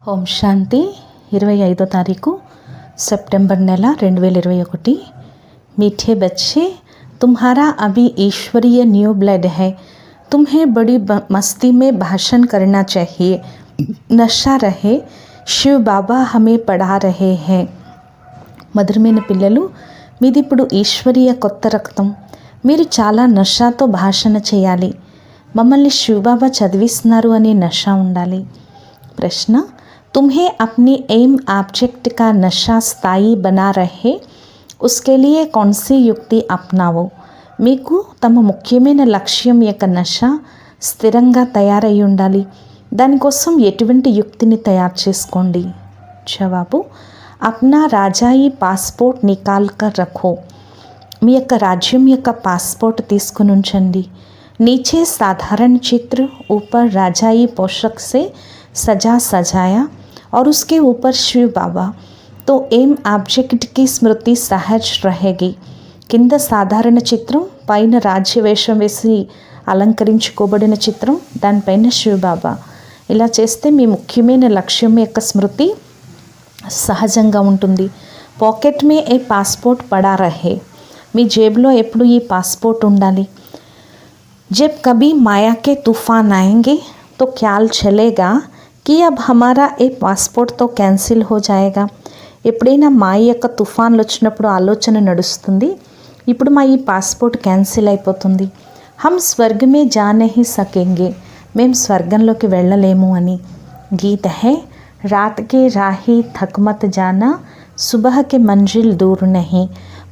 ఓం శాంతి 25వ తారీఖు सितंबर నెల 2021। मीठे बच्चे, तुम्हारा अभी ईश्वरीय न्यू ब्लड है। तुम्हें बड़ी मस्ती में भाषण करना चाहिए, नशा रहे। शिव बाबा हमें पढ़ा रहे हैं। మధురమైన పిల్లలు, మీది ఇప్పుడు ఈశ్వరీయ కొత్త రక్తం। మీరు చాలా నషాతో భాషణ చేయాలి। మమ్మల్ని శివబాబా చదివిస్తున్నారు అనే నష ఉండాలి। ప్రశ్న, तुम्हें अपनी एम ऑब्जेक्ट का नशा स्थायी बना रहे, उसके लिए कौन सी युक्ति अपनावो। మీకు తమ ముఖ్యమైన లక్ష్యం యొక్క నష స్థిరంగా తయారై ఉండాలి। దానికోసం ఎటువంటి యుక్తిని తయారు చేసుకోండి। జవాబు, अपना రాజాయి పాస్పోర్ట్ నికాల్ కర్ రఖో। మీ యొక్క రాజ్యం యొక్క పాస్పోర్ట్ తీసుకుని ఉంచండి। नीचे साधारण चित्र, ऊपर राजाई पोशाक से सजा सजाया और उसके ऊपर शिव बाबा, तो एम ऑब्जेक्ट की स्मृति सहज रहेगी। కింద సాధారణ చిత్రం, పైన రాజ్య వేషం వేసి అలంకరించుకోబడిన చిత్రం, దానిపైన శివబాబా। ఇలా చేస్తే మీ ముఖ్యమైన లక్ష్యం యొక్క స్మృతి సహజంగా ఉంటుంది। పాకెట్ మే ఏ పాస్పోర్ట్ పడా రహే, మీ జేబులో ఎప్పుడు ఈ పాస్పోర్ట్ ఉండాలి। जब कभी माया के तूफान आएंगे तो ख्याल चलेगा कि अब हमारा ఏ పాస్పోర్ట్ तो క్యాన్సిల్ हो जाएगा। ఎప్పుడైనా మాయ యొక్క తుఫాన్లు వచ్చినప్పుడు ఆలోచన నడుస్తుంది, ఇప్పుడు మా ఈ పాస్పోర్ట్ క్యాన్సిల్ అయిపోతుంది। हम स्वर्ग में जा नहीं सकेंगे, మేము స్వర్గంలోకి వెళ్ళలేము అని। గీత है, रात के राही थक मत जाना, सुबह के मंजिल दूर नहीं।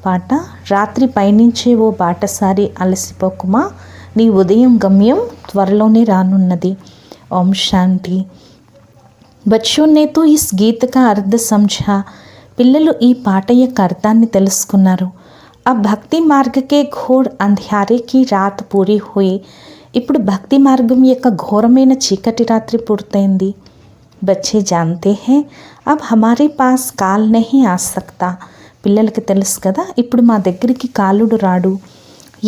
పాట, రాత్రి పయనించే ఓ బాటసారి అలసిపోకుమా, నీ ఉదయం గమ్యం త్వరలోనే రానున్నది। ఓం శాంతి। बच्चों ने तो इस गीत का अर्थ समझा, పిల్లలు ఈ పాట యొక్క అర్థాన్ని తెలుసుకున్నారు। अब భక్తి మార్గ के घोर अंधियारे की रात पूरी हुई, ఇప్పుడు భక్తి మార్గం యొక్క ఘోరమైన చీకటి రాత్రి పూర్తయింది। बच्चे जानते हैं अब हमारे पास काल नहीं आ सकता, పిల్లలకి తెలుసు కదా ఇప్పుడు మా దగ్గరికి కాలుడు రాడు।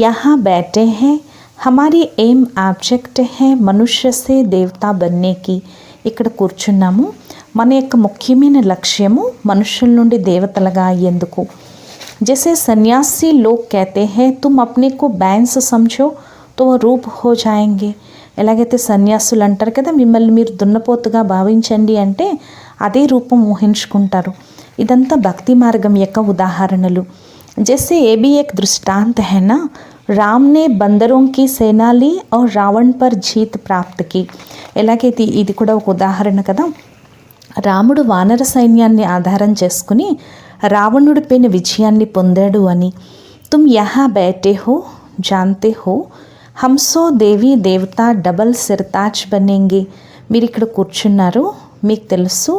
यहाँ बैठे हैं, हमारी एम ऑब्जेक्ट है मनुष्य से देवता बनने की, ఇక్కడ కూర్చున్నాము, మన యొక్క ముఖ్యమైన లక్ష్యము మనుషుల నుండి దేవతలుగా అయ్యేందుకు। जैसे सन्यासी लोग कहते हैं तुम अपने को बैंस समझो तो वो रूप हो जाएंगे, ఎలాగైతే సన్యాసులు అంటారు కదా మిమ్మల్ని మీరు దున్నపోతుగా భావించండి అంటే అదే రూపం ఊహించుకుంటారు। ఇదంతా భక్తి మార్గం యొక్క ఉదాహరణలు। जैसे ये भी एक दृष्टांत है ना, राम ने बंदरों की सेना ली और रावण पर जीत प्राप्त की, ఎలాగైతే ఇది కూడా ఒక ఉదాహరణ కదా। రాముడు వానర సైన్యాన్ని ఆధారం చేసుకుని రావణుడిపైన విజయాన్ని పొందాడు అని। तुम यहाँ बैठे हो, जानते हो हम सो देवी देवता डबल सिरताज बनेंगे, మీరు ఇక్కడ కూర్చున్నారు, మీకు తెలుసు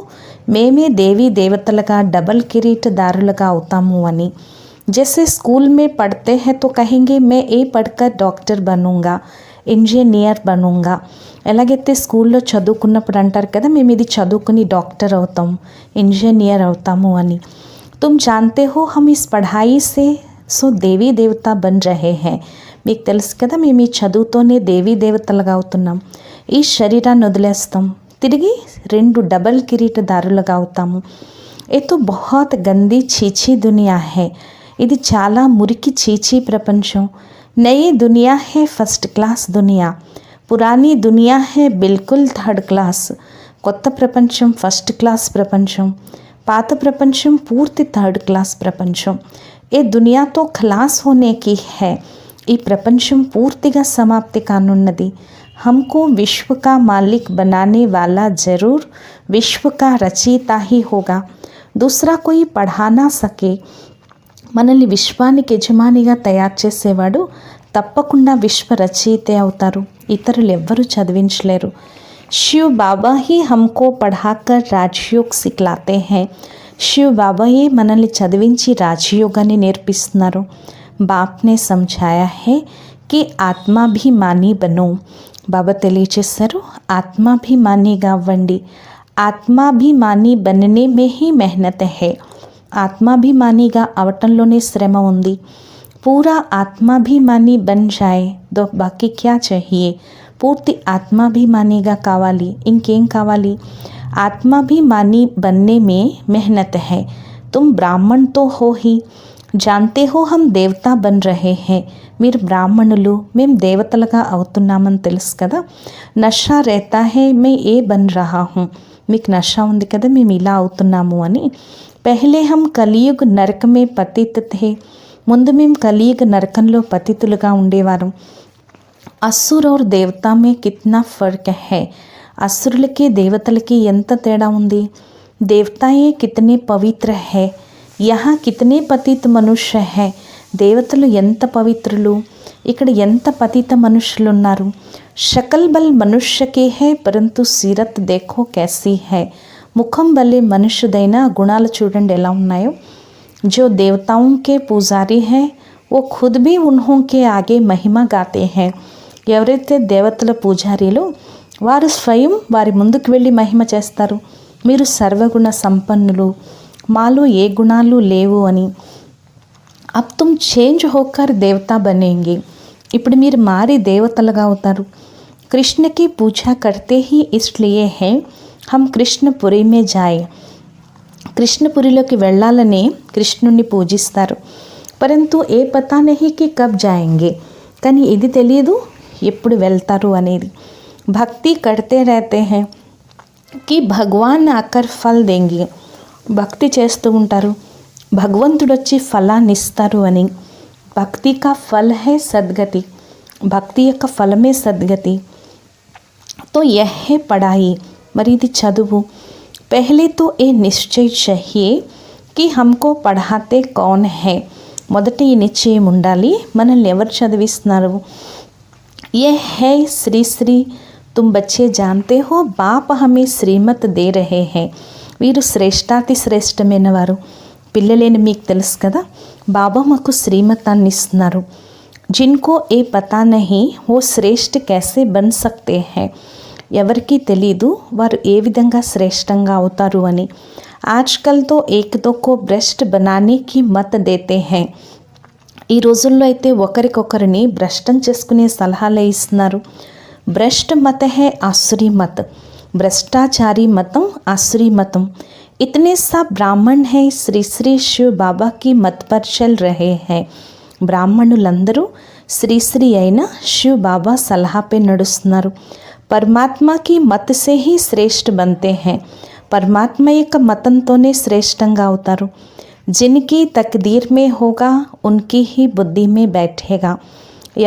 మేమే దేవీ దేవతలుగా డబల్ కిరీటదారులుగా అవుతాము అని। जैसे स्कूल में पढ़ते हैं तो कहेंगे मैं ये पढ़कर डॉक्टर बनूँगा, ఇంజనీర్ बनूँगा, ఎలాగైతే స్కూల్లో చదువుకున్నప్పుడు అంటారు కదా మేము ఇది చదువుకుని డాక్టర్ అవుతాం, ఇంజనీర్ అవుతాము అని। तुम जानते हो हम इस पढ़ाई से सो దేవీ దేవత बन रहे हैं, మీకు తెలుసు కదా మేము ఈ చదువుతోనే దేవీ దేవతలుగా అవుతున్నాం। ఈ శరీరాన్ని వదిలేస్తాం, తిరిగి రెండు డబల్ కిరీటదారులుగా అవుతాము। ఏ తో బహుత్ గందీ చీచీ దునియా హై, ఇది చాలా మురికి చీచీ ప్రపంచం। నయీ దునియా హై ఫస్ట్ క్లాస్ దునియా, పురానీ దునియా హై బిల్కుల్ థర్డ్ క్లాస్, కొత్త ప్రపంచం ఫస్ట్ క్లాస్ ప్రపంచం, పాత ప్రపంచం పూర్తి థర్డ్ క్లాస్ ప్రపంచం। ఏ దునియాతో ఖలాస్ హోనే కి హై, ఈ ప్రపంచం పూర్తిగా సమాప్తి కానున్నది। हमको विश्व का मालिक बनाने वाला ज़रूर विश्व का रचयिता ही होगा, दूसरा कोई पढ़ा ना सके, మనల్ని విశ్వానికి యజమానిగా తయారు చేసేవాడు తప్పకుండా విశ్వ రచయితే అవుతారు, ఇతరులు ఎవ్వరూ చదివించలేరు। शिव बाबा ही हमको पढ़ाकर राजयोग सिखलाते हैं, शिव బాబాయే మనల్ని చదివించి రాజయోగాన్ని నేర్పిస్తున్నారు। बाप ने समझाया है कि ఆత్మాభిమాని बनो, బాబా తెలియచేశారు ఆత్మాభిమానిగా అవ్వండి। ఆత్మాభిమాని बनने में ही मेहनत है, ఆత్మాభిమానిగా అవటంలోనే శ్రమ ఉంది। పూరా ఆత్మాభిమాని బన్ జాయే దో బాకీ క్యా चाहिए, పూర్తి ఆత్మాభిమానిగా కావాలి, ఇంకేం కావాలి। आत्मा भी मानी बनने में मेहनत है। तुम ब्राह्मण तो हो ही, जानते हो हम देवता बन रहे हैं। మీరు బ్రాహ్మణులు, మేము దేవతలుగా అవుతున్నామని తెలుసు కదా. నషా रहता है मैं ये बन रहा हूँ, మీకు నషా ఉంది కదా మేము ఇలా అవుతున్నాము అని. పహలే హమ్ కలియుగ్ నరక మే పతిత థే, ముందు మేము కలియుగ్ నరకంలో పతితులుగా ఉండేవారు. అసుర్ और దేవతా మే కిత్నా ఫర్క్ హై, అసురులకి దేవతలకి ఎంత తేడా ఉంది. దేవతాయే కితనే పవిత్ర హై, యహా కితనే పతిత మనుష్య హై, దేవతలు ఎంత పవిత్రులు, ఇక్కడ ఎంత పతిత మనుషులు ఉన్నారు. शकल बल मनुष्य के है परंतु सीरत देखो कैसी है, ముఖం భలే మనుషుదైన గుణాలు చూడండి ఎలా ఉన్నాయో. जो देवताओं के पुजारी हैं वो खुद भी उन्हों के आगे महिमा गाते हैं. ఎవరైతే దేవతల పూజారీలో వారు స్వయం వారి ముందుకు వెళ్ళి మహిమ చేస్తారు. మీరు సర్వగుణ సంపన్నులు, మాలో ఏ గుణాలు లేవు అని. अब तुम चेंज होकर देवता बनेंगे, ఇప్పుడు మీరు మారి దేవతలుగా అవుతారు. कृष्ण की पूजा करते ही इसलिए है हम कृष्णपुरी में जाए, కృష్ణపురిలోకి వెళ్ళాలని కృష్ణుణ్ణి పూజిస్తారు. పరంతు ఏ పతా నహీ కి కబ్ జాయేంగే, కానీ ఇది తెలియదు ఎప్పుడు వెళ్తారు అనేది. భక్తి కర్తే रहते हैं कि భగవాన్ ఆకర్ ఫల్ దేంగే, భక్తి చేస్తూ ఉంటారు భగవంతుడు వచ్చి ఫలాన్ని ఇస్తారు అని. భక్తి కా ఫల్ హై సద్గతి, భక్తి యొక్క ఫలమే సద్గతి. तो यह है पढ़ाई, మరి ఇది చదువు. पहले तो ये निश्चय चाहिए कि हमको पढ़ाते कौन है, మొదట ఈ నిశ్చయం ఉండాలి మనల్ని ఎవరు చదివిస్తున్నారు. यह है श्री श्री, तुम बच्चे जानते हो बाप हमें श्रीमत दे रहे हैं, వీరు శ్రేష్టాతి శ్రేష్టమైన వారు. పిల్లలేని మీకు తెలుసు కదా, బాబా మాకు శ్రీమతాన్ని ఇస్తున్నారు. जिनको ఏ పతా नहीं वो श्रेष्ठ कैसे बन सकते हैं, ఎవరికి తెలీదు వారు ఏ విధంగా శ్రేష్టంగా అవుతారు అని. ఆజ్కల్ తో ఏక్ దో కో భ్రష్ట్ బనానే కి మత్ దేతే హై, ఈ రోజుల్లో అయితే ఒకరికొకరిని భ్రష్టం చేసుకునే సలహాలే ఇస్తున్నారు. భ్రష్ట్ మత హై ఆసురీ మత్, భ్రష్టాచారి మతం ఆసురీ మతం. ఇతనే सब ब्राह्मण है श्री श्री शिव बाबा की मत पर चल रहे हैं, బ్రాహ్మణులందరూ శ్రీశ్రీ అయిన శివ్ బాబా సలహాపై నడుస్తున్నారు. పరమాత్మ की मत से ही श्रेष्ठ बनते हैं, పరమాత్మ యొక్క మతంతోనే శ్రేష్టంగా అవుతారు. जिनकी तकदीर में होगा उनकी ही बुद्धि में बैठेगा,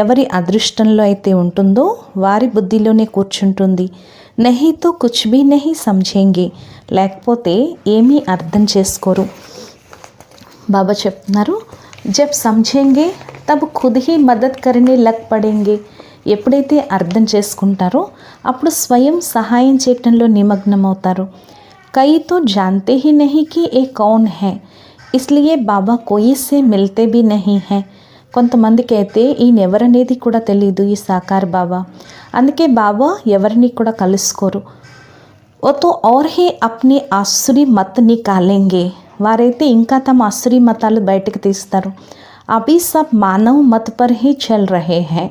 ఎవరి అదృష్టంలో అయితే ఉంటుందో వారి బుద్ధిలోనే కూర్చుంటుంది. नहीं तो कुछ भी नहीं समझेंगे, లేకపోతే ఏమీ అర్థం చేసుకోరు. బాబా చెప్తున్నారు जब समझेंगे तब खुद ही मदद करने लग पड़ेंगे, ఎప్పుడైతే అర్థం చేసుకుంటారో అప్పుడు స్వయం సహాయం చేయటంలో నిమగ్నం అవుతారు. कई तो जानते ही नहीं कि ये कौन है, इसलिए बाबा कोई से मिलते भी नहीं हैं. కొంతమందికి అయితే ఈయన ఎవరనేది కూడా తెలియదు, ఈ సాకార్ బాబా, అందుకే బాబా ఎవరిని కూడా కలుసుకోరు. ఓ తో और ही अपनी आसुरी मत निकालेंगे, వారైతే ఇంకా తమ ఆసురీ మతాలు బయటకు తీస్తారు. అభి సబ్ మానవ్ మత్ పర్ హీ చల్ రహే హై,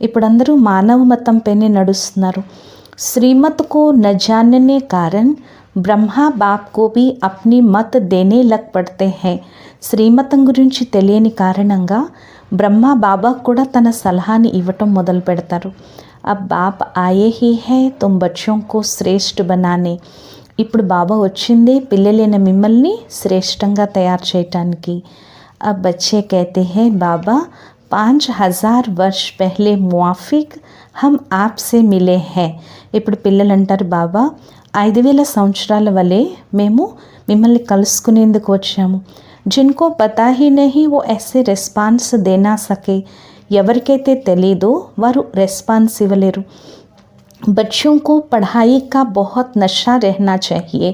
ఇప్పుడు అందరూ మానవ మతం పైనే నడుస్తున్నారు. శ్రీమత్ కో న జాననే कारण బ్రహ్మా బాప్ కో భీ అప్నీ మత్ దేనే లగ్ పడతే హై, శ్రీమతం గురించి తెలియని కారణంగా బ్రహ్మా బాబా కూడా తన సలహాని ఇవ్వటం మొదలు పెడతారు. అబ్ బాప్ ఆయే హీ హై తుమ్ బచ్చోం కో శ్రేష్ఠ బనానే, ఇప్పుడు బాబా వచ్చిందే పిల్లలైన మిమ్మల్ని శ్రేష్టంగా తయారు చేయటానికి. अब बच्चे कहते हैं बाबा 5000 वर्ष पहले मुआफिक हम आपसे मिले हैं, ఇప్పుడు పిల్లలు అంటారు బాబా 5000 సంవత్సరాల వలె మేము మిమ్మల్ని కలుసుకునేందుకు వచ్చాము. जिनको पता ही नहीं वो ऐसे రెస్పాన్స్ देना सके, ఎవరికైతే తెలీదో వారు రెస్పాన్స్ ఇవ్వలేరు. बच्चों को पढ़ाई का बहुत नशा रहना चाहिए,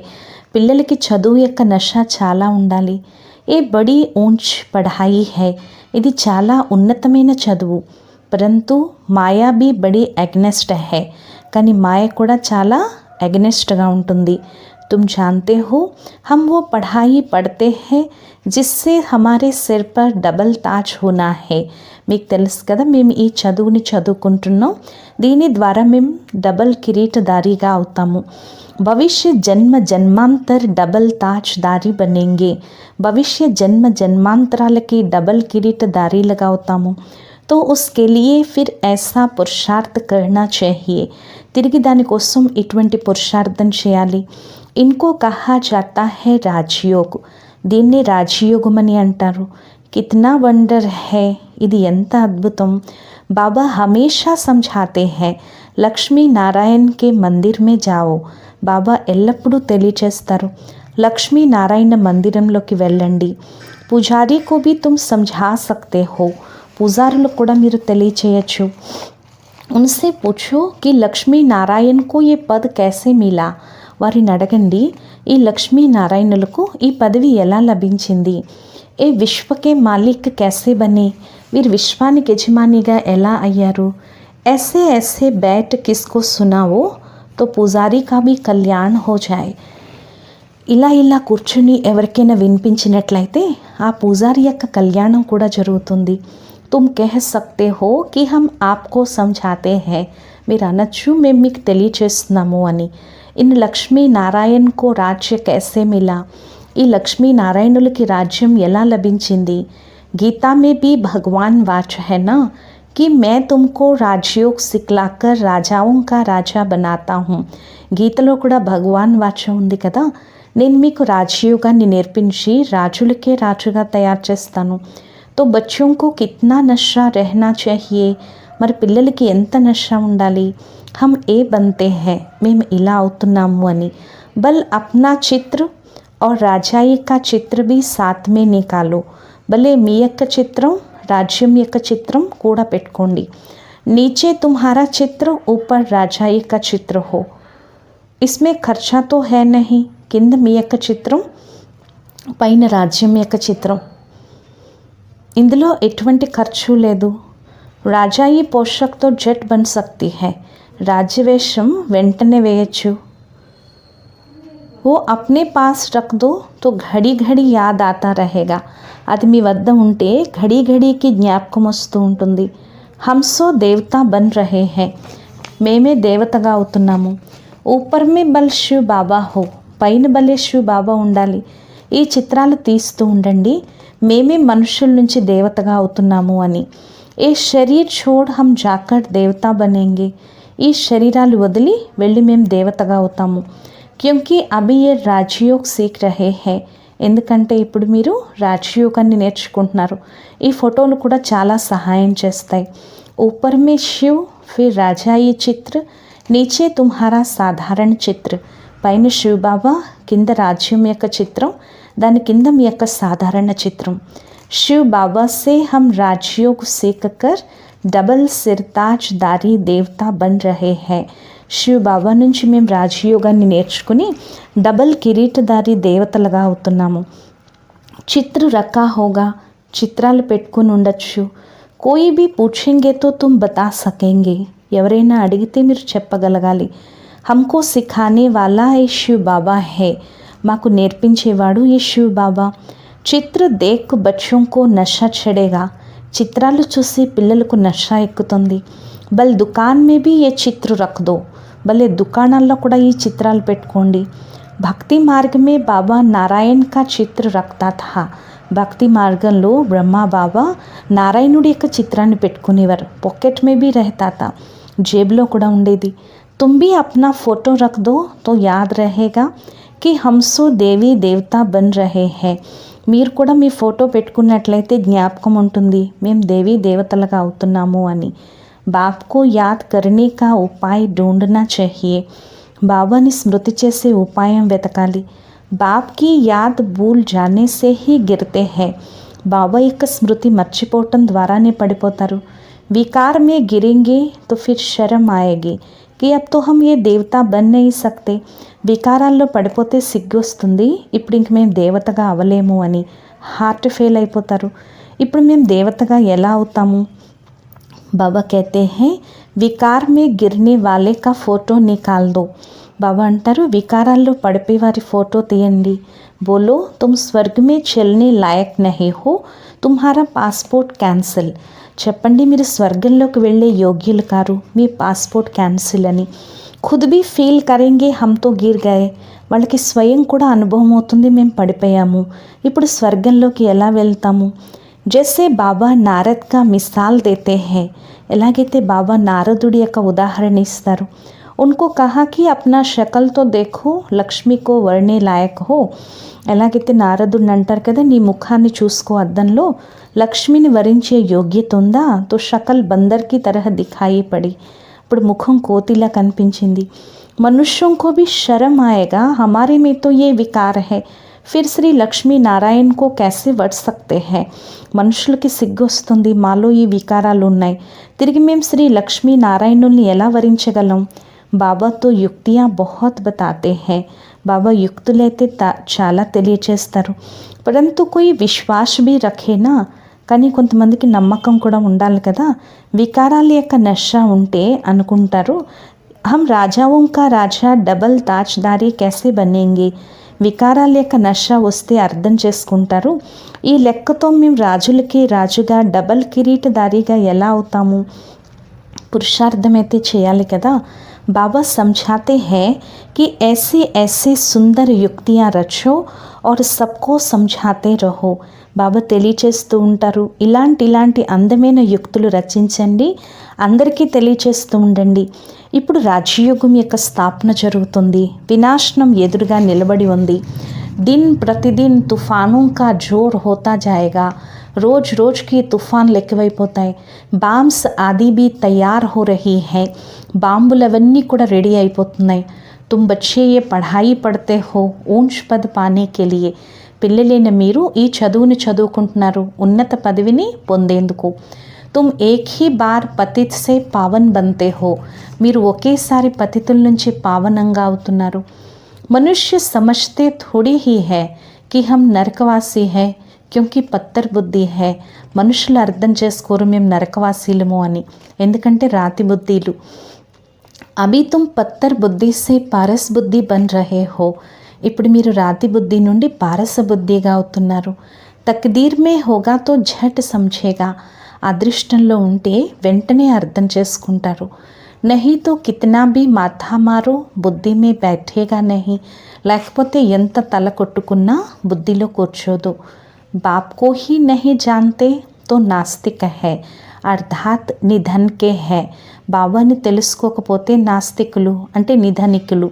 పిల్లలకి చదువు యొక్క నష చాలా ఉండాలి. ఏ బడి ఊంచ్ పढ़ाई है, ఇది చాలా ఉన్నతమైన చదువు. పరంతు మాయా भी बड़ी एग्नेस्ट है, కానీ మాయ కూడా చాలా एग्नेस्टగా ఉంటుంది. तुम जानते हो हम वो पढ़ाई पढ़ते हैं जिससे हमारे सिर पर डबल ताज होना है, మీకు తెలుసు కదా మేము ఈ చదువుని చదువుకుంటున్నాం, దీని ద్వారా మేము డబల్ కిరీటధారిగా అవుతాము. भविष्य जन्म जन्मांतर डबल ताजदारी बनेंगे। भविष्य जन्म जन्मांतरालకి डबल కిరీటదారీలుగా అవుతాము। तो उसके लिए फिर ऐसा पुरुषार्थ करना चाहिए। తిరిగి దానికోసం ఇటువంటి పురుషార్థం చేయాలి। इनको कहा जाता है राजयोग। దీన్ని రాజయోగమని అంటారు। कितना वंडर है, ఇది ఎంత అద్భుతం। बाबा हमेशा समझाते हैं लक्ष्मी नारायण के मंदिर में जाओ। బాబా ఎల్లప్పుడూ తెలియచేస్తారు లక్ష్మీనారాయణ మందిరంలోకి వెళ్ళండి। పుజారీ को भी तुम समझा सकते हो। పూజారులకు కూడా మీరు తెలియచేయచ్చు। उनसे पूछो कि लक्ष्मी नारायण को ये पद कैसे मिला। వారిని అడగండి ఈ లక్ష్మీనారాయణులకు ఈ పదవి ఎలా లభించింది। ఏ విశ్వకే మాలిక్ कैसे बने, వీరు విశ్వానికి యజమానిగా ఎలా అయ్యారు। ऐसे ऐसे बैठ किसको सुनाओ तो पुजारी का भी कल्याण हो जाए। ఇలా ఇలా కూర్చుని ఎవరికైనా వినిపించినట్లయితే ఆ పూజారి యొక్క కళ్యాణం కూడా జరుగుతుంది। तुम कह सकते हो कि हम आपको समझाते हैं। మీరు అనొచ్చు మేము మీకు తెలియచేస్తున్నాము అని। इन లక్ష్మీ నారాయణ్ को राज्य कैसे मिला, ఈ లక్ష్మీనారాయణులకి రాజ్యం ఎలా లభించింది। गीता में भी भगवान वाच है ना कि मैं तुमको राजयोग सिखलाकर राजाओं का राजा बनाता हूँ। గీతలో కూడా భగవాన్ వాచం ఉంది కదా, నేను మీకు రాజయోగాన్ని నేర్పించి రాజులకే రాజుగా తయారు చేస్తాను। तो बच्चों को कितना नशा रहना चाहिए, మరి పిల్లలకి ఎంత నష ఉండాలి। हम ఏ बनते हैं, మేము ఇలా అవుతున్నాము అని। बल अपना चित्र और राजाई का चित्र भी साथ में निकालो। భలే మీ యొక్క చిత్రం రాజ్యం యొక్క చిత్రం కూడా పెట్టుకోండి। नीचे तुम्हारा चित्र ऊपर राजाई का चित्र हो। इसमें खर्चा तो है नहीं, కింద మీ యొక్క చిత్రం పైన రాజ్యం యొక్క చిత్రం, ఇందులో ఎటువంటి ఖర్చు లేదు। రాజాయి పోషక్తో జట్ బన్ సక్తి హై, రాజ్యవేషం వెంటనే వేయచ్చు। वो अपने पास रख दो तो घड़ी घड़ी याद आता रहेगा। అది మీ వద్ద ఉంటే ఘడి ఘడికి జ్ఞాపకం వస్తూ ఉంటుంది। హంసో దేవతా బన్ రహే హై, మేమే దేవతగా అవుతున్నాము। ऊपर में बल शिव बाबा हो, పైన బలే శివ బాబా ఉండాలి। ఈ చిత్రాలు తీస్తూ ఉండండి మేమే మనుషుల నుంచి దేవతగా అవుతున్నాము అని। ఏ శరీర్ छोड़ हम जाकर देवता बनेंगे, ఈ శరీరాలు వదిలి వెళ్ళి మేము దేవతగా అవుతాము। क्योंकि अभी ये राजयोग सीख रहे हैं, ఎందుకంటే ఇప్పుడు మీరు రాజయోగాన్ని నేర్చుకుంటున్నారు। ఈ ఫోటోలు కూడా చాలా సహాయం చేస్తాయి। ऊपर में शिव, फिर राजाई चित्र, नीचे तुम्हारा साधारण चित्र। పైన శివ బాబా, కింద రాజ్యం యొక్క చిత్రం, దాని కింద మీ యొక్క సాధారణ చిత్రం। शिव बाबा से हम राजयोग सीख कर डबल सिरताजदारी देवता बन रहे हैं। శివ బాబా నుంచి మేము రాజయోగాన్ని నేర్చుకుని డబల్ కిరీటదారి దేవతలుగా అవుతున్నాము। చిత్ర రఖా హోగా, చిత్రాలు పెట్టుకుని ఉండొచ్చు। కోయి భీ పూछेंगे तो तुम बता सकेंगे, ఎవరైనా అడిగితే మీరు చెప్పగలగాలి। हमको सिखाने वाला ये शिव बाबा है, మాకు నేర్పించేవాడు ఈ శివ బాబా। చిత్ర దేక్ బచ్చోं को నషా చడేగా, చిత్రాలు చూసి పిల్లలకు నషా ఎక్కుతుంది। బల్ దుకాన్ में भी ये चित्र रख दो, భలే దుకాణాల్లో కూడా ఈ చిత్రాలు పెట్టుకోండి। భక్తి మార్గమే బాబా నారాయణ కా చిత్ర రఖతా థా, భక్తి మార్గంలో బ్రహ్మ బాబా నారాయణుడి యొక్క చిత్రాన్ని పెట్టుకునేవారు। పాకెట్ మే భీ రహతా థా, జేబులో కూడా ఉండేది। तुम भी अपना फोटो रख दो तो याद रहेगा कि हम सो देवी देवता बन रहे हैं। మీరు కూడా మీ ఫోటో పెట్టుకున్నట్లయితే జ్ఞాపకం ఉంటుంది మేము దేవీ దేవతలుగా అవుతున్నాము అని। బాప్ కో యాద్ కర్నే కా ఉపాయ్ ఢూంఢనా चाहिए, బాబాని స్మృతి చేసే ఉపాయం వెతకాలి। బాప్ కి యాద్ భూల్ జానే సే హీ గిర్తే హై, బాబా యొక్క స్మృతి మర్చిపోవటం ద్వారానే పడిపోతారు। వికార్ మే గిరేంగే తో ఫిర్ శర్మ్ ఆయేగి कि अब तो हम ये देवता बन नहीं सकते, వికారాల్లో పడిపోతే సిగ్గు వస్తుంది, ఇప్పుడు ఇంక మేము దేవతగా అవ్వలేము అని హార్ట్ ఫెయిల్ అయిపోతారు। ఇప్పుడు మేము దేవతగా ఎలా అవుతాము। బాబా कहते हैं వికార్ మే గిర్నే వాలే కా ఫోటో నికాల్ దో, బాబా అంటారు వికారాల్లో పడిపోయే వారి ఫోటో తీయండి। బోలో తుమ్ స్వర్గ్ మే చల్నే లాయక్ నహీ హో, తుమ్హారా పాస్పోర్ట్ క్యాన్సిల్, చెప్పండి మీరు స్వర్గంలోకి వెళ్ళే యోగ్యులు కారు, మీ పాస్పోర్ట్ క్యాన్సిల్ అని। खुद भी ఫీల్ करेंगे हम तो गिर गए, వాళ్ళకి స్వయం కూడా అనుభవం అవుతుంది మేము పడిపోయాము, ఇప్పుడు స్వర్గంలోకి ఎలా వెళ్తాము. జైసే బాబా నారద్ కా మిసాల్ దేతే హై, ఎలాగైతే బాబా నారదుడి యొక్క ఉదాహరణ ఇస్తారు. उनको कहा कि अपना शक्ल तो देखो లక్ష్మి కో వర్ణే లాయక్ హో, ఎలాగైతే నారదుడిని అంటారు కదా, నీ ముఖాన్ని చూసుకో అద్దంలో, లక్ష్మిని వరించే యోగ్యత ఉందా. తో షకల్ బందర్కి తరహ దిఖాయి పడి, ఇప్పుడు ముఖం కోతిలా కనిపించింది. మనుష్యోं को भी शर्म आएगा, हमारे में तो ये विकार है, फिर శ్రీ లక్ష్మీ నారాయణ కో कैसे वर सकते हैं, మనుషులకి సిగ్గు వస్తుంది, మాలో ఈ వికారాలు ఉన్నాయి, తిరిగి మేము శ్రీ లక్ష్మీ నారాయణుల్ని ఎలా వరించగలం. బాబా తో యుక్తియా బహుత్ బతాతే హై, బాబా యుక్తులైతే చాలా తెలియచేస్తారు. పరంతు కోయి విశ్వాస్ భీ రఖేనా, కానీ కొంతమందికి నమ్మకం కూడా ఉండాలి కదా. వికారాల యొక్క నష ఉంటే అనుకుంటారు, హమ్ రాజాओं का రాజా డబల్ తాజ్దారీ कैसे बनेंगे, వికారాల యొక్క నష వస్తే అర్థం చేసుకుంటారు, ఈ లెక్కతో మేము రాజులకి రాజుగా డబల్ కిరీటదారిగా ఎలా అవుతాము. పురుషార్థం అయితే చేయాలి కదా. बाबा समझाते हैं कि ऐसी ऐसी सुंदर युक्तियाँ रचो और सबको समझाते रहो. బాబా తెలియచేస్తూ ఉంటారు, ఇలాంటి అందమైన యుక్తులు రచించండి, అందరికీ తెలియచేస్తూ ఉండండి. ఇప్పుడు రాజయోగం యొక్క స్థాపన జరుగుతుంది, వినాశనం ఎదురుగా నిలబడి ఉంది. దిన్ ప్రతిదిన్ తుఫాను కా జోర్ హోతా జాయేగా, రోజు రోజుకి తుఫాన్లు ఎక్కువైపోతాయి. బాంబ్స్ ఆది भी तैयार हो रही है, బాంబులు అవన్నీ కూడా రెడీ అయిపోతున్నాయి. तुम बच्चे ये पढ़ाई पढ़ते हो ऊंच पद पाने के लिए, పిల్లలైన మీరు ఈ చదువుని చదువుకుంటున్నారు ఉన్నత పదవిని పొందేందుకు. తుమ్ ఏక్ హీ బార్ పతిత్ సే పావన్ బంతే హో, మీరు ఒకేసారి పతితుల నుంచి పావనంగా అవుతున్నారు. మనుష్య సమజ్తే థోड़ी ही है कि हम నరకవాసి है క్యూంకి పత్తర్ బుద్ధి హై, మనుషులు అర్థం చేసుకోరు మేము నరకవాసీలము అని, ఎందుకంటే రాతి బుద్ధీలు. అభి తుమ్ పత్తర్ బుద్ధి సే పారస్ బుద్ధి బన్ రహే హో, ఇప్పుడు మీరు రాతి బుద్ధి నుండి పారస బుద్ధిగా అవుతున్నారు. తక్దీర్ మే హోగా తో ఝట్ సమझेगा, అదృష్టంలో ఉంటే వెంటనే అర్థం చేసుకుంటారు. నహీ తో కితనా భీ మాథా మారో బుద్ధి మే బైఠేగా నహీ, లేకపోతే ఎంత తల కొట్టుకున్నా బుద్ధిలో కూర్చోదు. बाप को ही नहीं जानते तो नास्तिक है, అర్థాత్ నిధన్కే హై, బాబాని తెలుసుకోకపోతే నాస్తికులు అంటే నిధనికులు.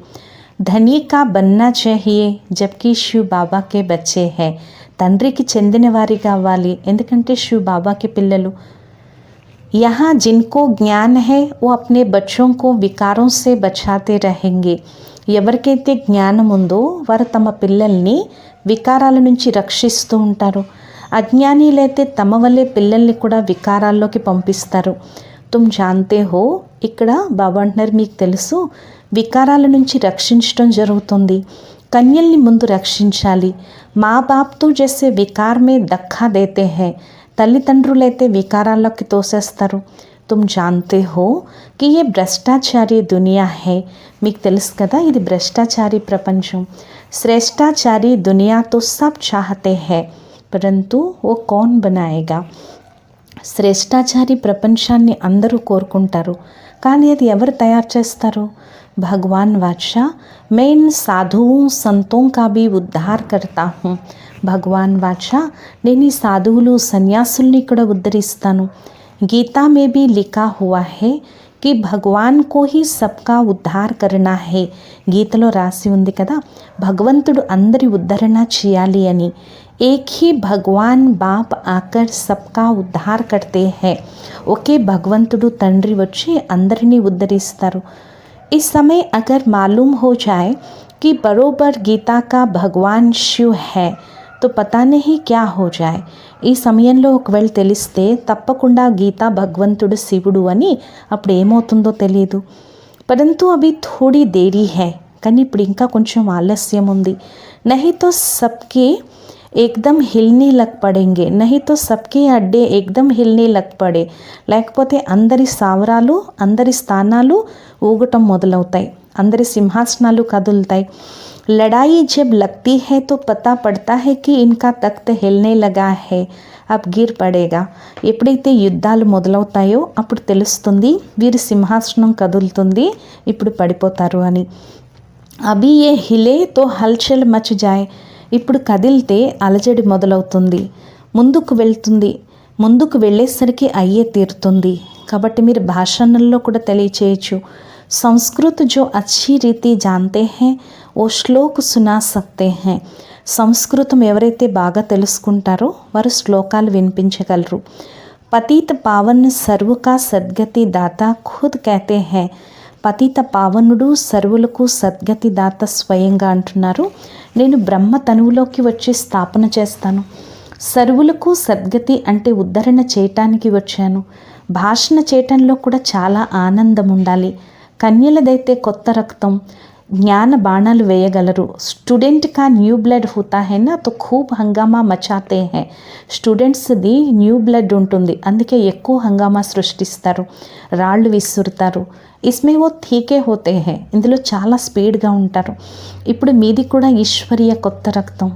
ధనీ కా బన్నా చాహియే జబ్కి శివ్ బాబాకే బచ్చే హై, తండ్రికి చెందిన వారిగా అవ్వాలి, ఎందుకంటే శివ్ బాబాకి పిల్లలు. यहाँ जिनको ज्ञान है वो अपने बच्चों को विकारों से बचाते रहेंगे, ఎవరికైతే జ్ఞానం ఉందో వారు తమ పిల్లల్ని వికారాల నుంచి రక్షిస్తూ ఉంటారు. అజ్ఞానీలైతే తమ వల్లే పిల్లల్ని కూడా వికారాల్లోకి పంపిస్తారు. తుమ్ జాన్తే హో, ఇక్కడ బాబా అంటున్నారు మీకు తెలుసు, వికారాల నుంచి రక్షించడం జరుగుతుంది. కన్యల్ని ముందు రక్షించాలి. మా బాప్తో జైసే వికార్ మే దఖా దేతే హై, తల్లిదండ్రులైతే వికారాల్లోకి తోసేస్తారు. తుమ్ జాన్తే హో కి ఏ భ్రష్టాచారి దునియా హై, మీకు తెలుసు కదా ఇది భ్రష్టాచారి ప్రపంచం. శ్రేష్టాచారి దునియా తో సబ్ చాహతే హై, పరంతు ఓ కౌన్ బనాయేగా. శ్రేష్టాచారి ప్రపంచాన్ని అందరూ కోరుకుంటారు, కానీ అది ఎవరు తయారు చేస్తారు. భగవాన్ వాచా मैं इन साधुओं संतों का भी उद्धार करता हूँ, భగవాన్ వాచా నేను ఈ సాధువులు సన్యాసుల్ని కూడా ఉద్ధరిస్తాను. गीता में भी लिखा हुआ है कि भगवान को ही सबका उद्धार करना है, గీతలో రాసి ఉంది కదా భగవంతుడు అందరి ఉద్ధరణ చేయాలి అని. एक ही भगवान बाप आकर सबका उद्धार करते हैं, ఒకే భగవంతుడు తండ్రి వచ్చి అందరినీ ఉద్ధరిస్తారు. इस समय अगर मालूम हो जाए कि बरोबर गीता का भगवान शिव है तो पता नहीं क्या हो जाए. ఈ సమయంలో ఒకవేళ తెలిస్తే తప్పకుండా గీతా భగవంతుడు శివుడు అని అప్పుడు ఏమవుతుందో తెలియదు. పరంతు అవి థోడీ దేరీ హై, కానీ ఇప్పుడు ఇంకా కొంచెం ఆలస్యం ఉంది. నహీ తో సబ్కి एकदम हिलने लग पड़ेंगे, नहीं तो सबके अड्डे एकदम हिलने लग पड़े, లేకపోతే అందరి సావరాలు అందరి స్థానాలు ఊగటం మొదలవుతాయి, అందరి సింహాసనాలు కదులుతాయి. लड़ाई जब लगती है तो पता पड़ता है कि इनका तख्त हिलने लगा है, अब गिर పడేగా. ఎప్పుడైతే యుద్ధాలు మొదలవుతాయో అప్పుడు తెలుస్తుంది వీరి సింహాసనం కదులుతుంది, ఇప్పుడు పడిపోతారు అని. అభి ఏ హిలే తో హల్చల్ మచ్ జాయ్. ఇప్పుడు కదిలితే అలజడి మొదలవుతుంది, ముందుకు వెళ్తుంది, ముందుకు వెళ్ళేసరికి అయ్యే తీరుతుంది. కాబట్టి మీరు భాషణల్లో కూడా తెలియచేయచ్చు. సంస్కృత్ జో అచ్చి రీతి జాన్తే హై ఓ శ్లోక్ సునా సక్తే హై. సంస్కృతం ఎవరైతే బాగా తెలుసుకుంటారో వారు శ్లోకాలు వినిపించగలరు. పతిత పావన్ సర్వుకా సద్గతి దాత ఖుద్ కహతే హై. పతిత పావనుడు సర్వులకు సద్గతి దాత స్వయంగా అంటున్నారు. నేను బ్రహ్మ తనువులోకి వచ్చి స్థాపన చేస్తాను. సర్వులకు సద్గతి అంటే ఉద్ధరణ చేయటానికి వచ్చాను. భాషణ చేయటంలో కూడా చాలా ఆనందం ఉండాలి. కన్యలదైతే కొత్త రక్తం, జ్ఞాన బాణాలు వేయగలరు. స్టూడెంట్ కా న్యూ బ్లడ్ హోతా హై నా తో ఖూబ్ హంగామా మచాతే హై. స్టూడెంట్స్ది న్యూ బ్లడ్ ఉంటుంది, అందుకే ఎక్కువ హంగామా సృష్టిస్తారు, రాళ్ళు విసురుతారు. ఇస్మే ఓ ఠీకే హోతే హై, ఇందులో చాలా స్పీడ్గా ఉంటారు. ఇప్పుడు మీది కూడా ఈశ్వరీయ కొత్త రక్తం.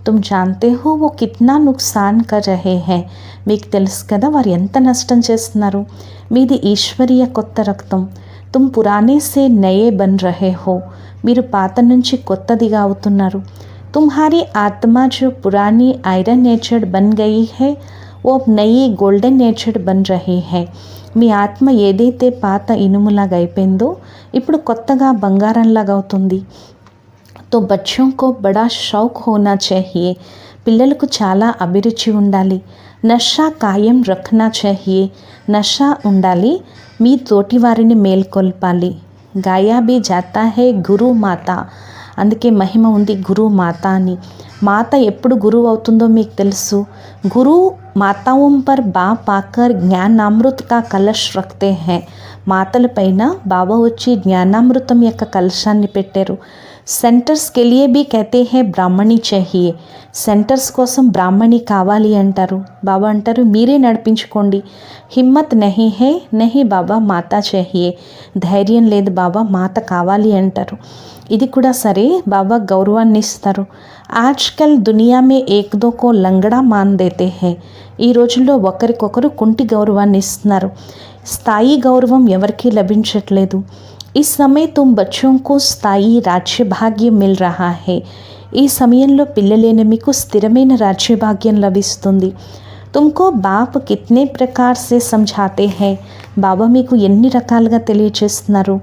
తుమ్ జాన్తే హో ఓ కిత్నా నుక్సాన్ కర్ రహే హై. మీకు తెలుసు కదా వారు ఎంత నష్టం చేస్తున్నారు. మీది ఈశ్వరీయ కొత్త రక్తం. తుమ్ పురానే సే నయే బన్ రహే హో. మీరు పాత నుంచి కొత్తదిగా అవుతున్నారు. తుమ్హారీ ఆత్మ జో Purani iron natured bun గయి high ఓ నయి గోల్డెన్ నేచర్డ్ బన్ రహీ హై. మీ ఆత్మ ఏదైతే పాత ఇనుములాగా అయిపోయిందో ఇప్పుడు కొత్తగా బంగారంలాగా అవుతుంది. తో బచ్చోं को बड़ा शौक होना चाहिए. పిల్లలకు చాలా అభిరుచి ఉండాలి. నషా కాయం రఖనా चाहिए. నషా ఉండాలి. మీ తోటి వారిని మేల్కొల్పాలి. గాయా బి జాతా హే గురు మాత. అందుకే మహిమ ఉంది గురు మాత అని. మాత ఎప్పుడు గురువు అవుతుందో మీకు తెలుసు. గురు మాతాओं पर बाप आकर ज्ञानामृत का कलश रखते हैं. మాతల పైన బాబా వచ్చి జ్ఞానామృతం యొక్క కలశాన్ని పెట్టారు. సెంటర్స్ కే లియే బి కహతే హై బ్రాహ్మణి चाहिए. సెంటర్స్ కోసం బ్రాహ్మణి కావాలి అంటారు. బాబా అంటారు మీరే నడిపించుకోండి. హిమ్మత్ నహీ హై నహీ బాబా మాత चाहिए. ధైర్యం లేదు బాబా మాత కావాలి అంటారు. ఇది కూడా సరే, బాబా గౌరవాన్ని ఇస్తారు. ఆజ్కల్ దునియా మే ఏక్ దో కో లంగడా మాన్ దేతే హై. ఈ రోజుల్లో ఒకరికొకరు కుంటి గౌరవాన్ని ఇస్తున్నారు. స్థాయి గౌరవం ఎవరికీ లభించట్లేదు. इस समय तुम बच्चों को స్థాయి రాజ్యభాగ్యం మిల్ రహా హై. ఈ సమయంలో పిల్లలైన మీకు స్థిరమైన రాజ్యభాగ్యం లభిస్తుంది. తుమ్కో బాప్ కిత్నే ప్రకార్ సే సమఝాతే హై. బాబా మీకు ఎన్ని రకాలుగా తెలియచేస్తున్నారు.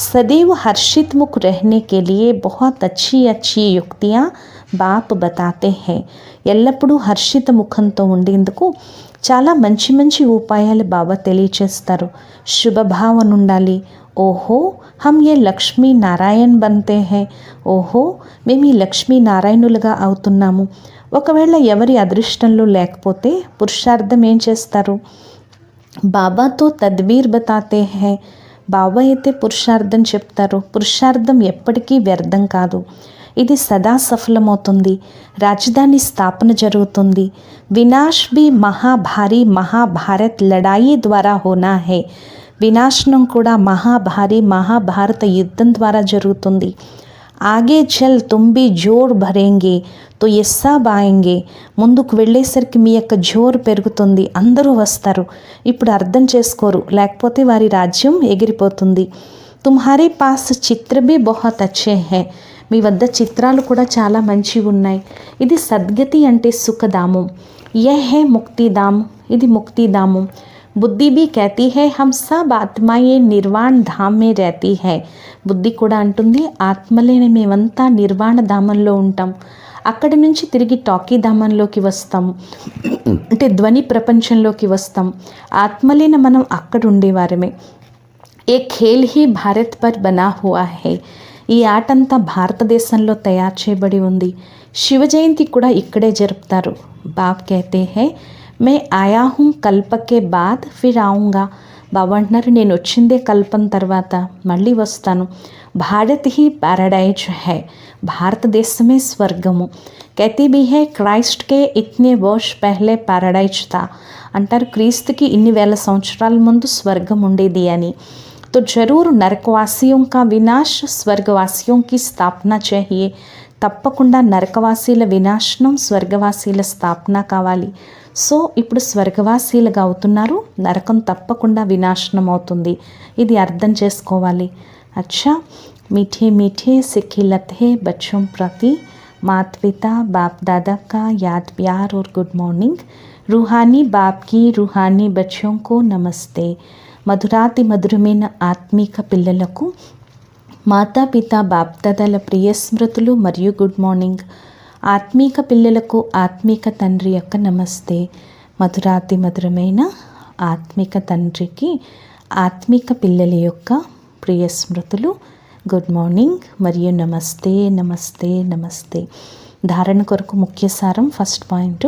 సदैव हर्षित मुख रहने के लिए बहुत अच्छी अच्छी युक्तियाँ బాప్ బతాతే హై. ఎల్లప్పుడూ హర్షిత ముఖంతో ఉండేందుకు చాలా మంచి మంచి ఉపాయాలు బాబా తెలియచేస్తారు. శుభభావన ఉండాలి. ఓహో హమ్ ఏ లక్ష్మీ నారాయణ్ బంతే హై. ఓహో మేము ఈ లక్ష్మీ నారాయణులుగా అవుతున్నాము. ఒకవేళ ఎవరి అదృష్టంలో లేకపోతే పురుషార్థం ఏం చేస్తారు. బాబాతో తద్బీర్ బతాతే హై. బాబా అయితే పురుషార్థం చెప్తారు. పురుషార్థం ఎప్పటికీ వ్యర్థం కాదు, ఇది సదా సఫలమవుతుంది. రాజధాని స్థాపన జరుగుతుంది. వినాష్ బి మహాభారీ మహాభారత్ లడాయి ద్వారా హోనా హై. వినాశనం కూడా మహాభారీ మహాభారత యుద్ధం ద్వారా జరుగుతుంది. ఆగే చల్ తుంబి జోర్ భరేంగే తో ఎస్సాబ్ ఆయంగే. ముందుకు వెళ్ళేసరికి మీ యొక్క జోరు పెరుగుతుంది, అందరూ వస్తారు. ఇప్పుడు అర్థం చేసుకోరు, లేకపోతే వారి రాజ్యం ఎగిరిపోతుంది. తుమ్హారే పాస్ చిత్ర బి బహుత్ అచ్చే హై. మీ వద్ద చిత్రాలు కూడా చాలా మంచివి ఉన్నాయి. ఇది సద్గతి అంటే సుఖధామం. యహ్ హై ముక్తిధామ్, ఇది ముక్తిధామం. బుద్ధి भी कहती है हम सब आत्माएं निर्वाण धाम में रहती है. బుద్ధి కూడా అంటుంది ఆత్మలేని మేమంతా నిర్వాణ ధామంలో ఉంటాం. అక్కడి నుంచి తిరిగి టాకీ ధామంలోకి వస్తాం, అంటే ధ్వని ప్రపంచంలోకి వస్తాం. ఆత్మలేని మనం అక్కడ ఉండేవారమే. ఏ ఖేల్ హీ భారత్ పర్ బనా హువా హై. ఈ ఆటంతా భారతదేశంలో తయారు చేయబడి ఉంది. శివ జయంతి కూడా ఇక్కడే జరుపుతారు. బాబ్ కహతే హై మే ఆయా హూँ కల్పకే బాద్ ఫిర్ ఆऊँगा. బాబా అంటున్నారు నేను వచ్చిందే కల్పం తర్వాత మళ్ళీ వస్తాను. Bharat he Paradise high. భారతదేశమే స్వర్గము. कहते भी है क्राइस्ट के इतने वर्ष पहले पैराडाइज था. అంటారు క్రీస్తుకి ఇన్ని వేల సంవత్సరాల ముందు స్వర్గం ఉండేది అని. तो जरूर नरकवासियों का विनाश स्वर्गवासियों की स्थापना चाहिए. తప్పకుండా నరకవాసీల వినాశనం స్వర్గవాసీల స్థాపన కావాలి. సో ఇప్పుడు స్వర్గవాసీలుగా అవుతున్నారు, నరకం తప్పకుండా వినాశనం అవుతుంది. ఇది అర్థం చేసుకోవాలి. అచ్చా, మీఠే మీఠే సిక్కిలత్ హే బచ్చోं ప్రతి मात पिता बाप दादा का याद प्यार और गुड मॉर्निंग. रूहानी बाप की रूहानी बच्चों को नमस्ते. మధురాతి మధురమైన ఆత్మీక పిల్లలకు మాతాపిత బాప్దాదాల ప్రియ స్మృతులు మరియు గుడ్ మార్నింగ్. ఆత్మీక పిల్లలకు ఆత్మీక తండ్రి యొక్క నమస్తే. మధురాతి మధురమైన ఆత్మీక తండ్రికి ఆత్మీక పిల్లల యొక్క ప్రియ స్మృతులు, గుడ్ మార్నింగ్ మరియు నమస్తే నమస్తే నమస్తే. ధారణ కొరకు ముఖ్య సారం. ఫస్ట్ పాయింట్,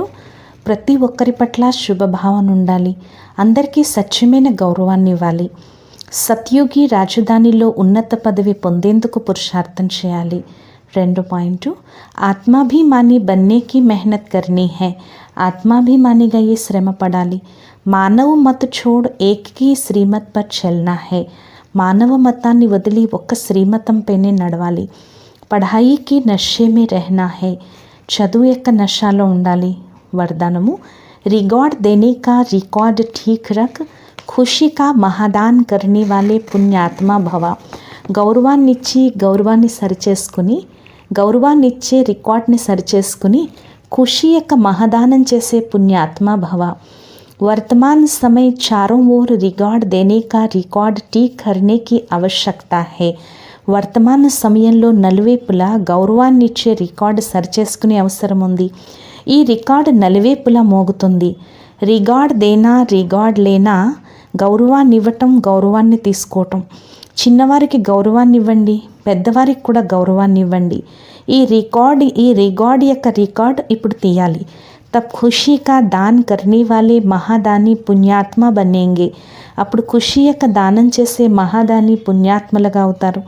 ప్రతి ఒక్కరి పట్ల శుభభావన ఉండాలి. అందరికీ సత్యమైన గౌరవాన్ని ఇవ్వాలి. సత్యుగి రాజధానిలో ఉన్నత పదవి పొందేందుకు పురుషార్థం చేయాలి. 2 పాయింట్, ఆత్మాభిమాని బన్నేకి మెహనత్ కర్నీ హై. ఆత్మాభిమానిగా ఈ శ్రమ పడాలి. మానవ మత్ చోడ్ ఏకీ శ్రీమత్ పర్ చల్నా హై. మానవ మతాన్ని వదిలి ఒక్క శ్రీమతంపైనే నడవాలి. పఢాయికి నషేమే రెహనా హై. చదువు యొక్క నషాలో ఉండాలి. వరదానము, రికార్డ్ దేనే కా రికార్డ్ ఠీక్ రఖ్, ఖుషి కా మహాదాన్ కర్నీ వాలే పుణ్యాత్మా భవ. గౌరవాన్నిచ్చి గౌరవాన్ని సరిచేసుకుని, గౌరవాన్నిచ్చే రికార్డ్ని సరిచేసుకుని ఖుషి యొక్క మహాదానం చేసే పుణ్యాత్మా భవ. वर्तमान समय चारों ओर रिकॉर्ड देने का रिकॉर्ड ठीक करने की आवश्यकता है. వర్తమాన సమయంలో నలువైపులా గౌరవాన్నిచ్చే రికార్డు సరిచేసుకునే అవసరం ఉంది. ఈ రికార్డు నలువైపులా మోగుతుంది. రికార్డ్ దేనా రికార్డ్ లేనా, గౌరవాన్ని ఇవ్వటం, గౌరవాన్ని తీసుకోవటం. చిన్నవారికి గౌరవాన్ని ఇవ్వండి, పెద్దవారికి కూడా గౌరవాన్ని ఇవ్వండి. ఈ రికార్డ్ యొక్క రికార్డ్ ఇప్పుడు తీయాలి. तब खुशी का दान करने वाले महादानी पुण्यात्मा बनेंगे. అప్పుడు ఖుషి యొక్క దానం చేసే మహాదాని పుణ్యాత్మలుగా అవుతారు.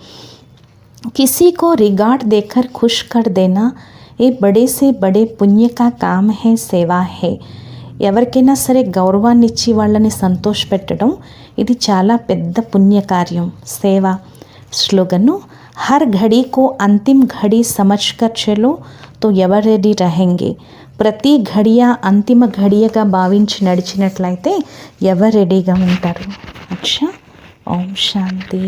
किसी को रिगार्ड देकर खुश कर देना ये बड़े से बड़े पुण्य का काम है, సేవా है. ఎవరికైనా సరే గౌరవాన్ని ఇచ్చి వాళ్ళని సంతోషపెట్టడం ఇది చాలా పెద్ద పుణ్యకార్యం, సేవ. స్లోగను, हर घड़ी को अंतिम घड़ी समझकर चलो तो ఎవర్ రెడీ रहेंगे. ప్రతి ఘడియ అంతిమ ఘడియగా భావించి నడిచినట్లయితే ఎవరు రెడీగా ఉంటారు. అచ్చా, ఓం శాంతి.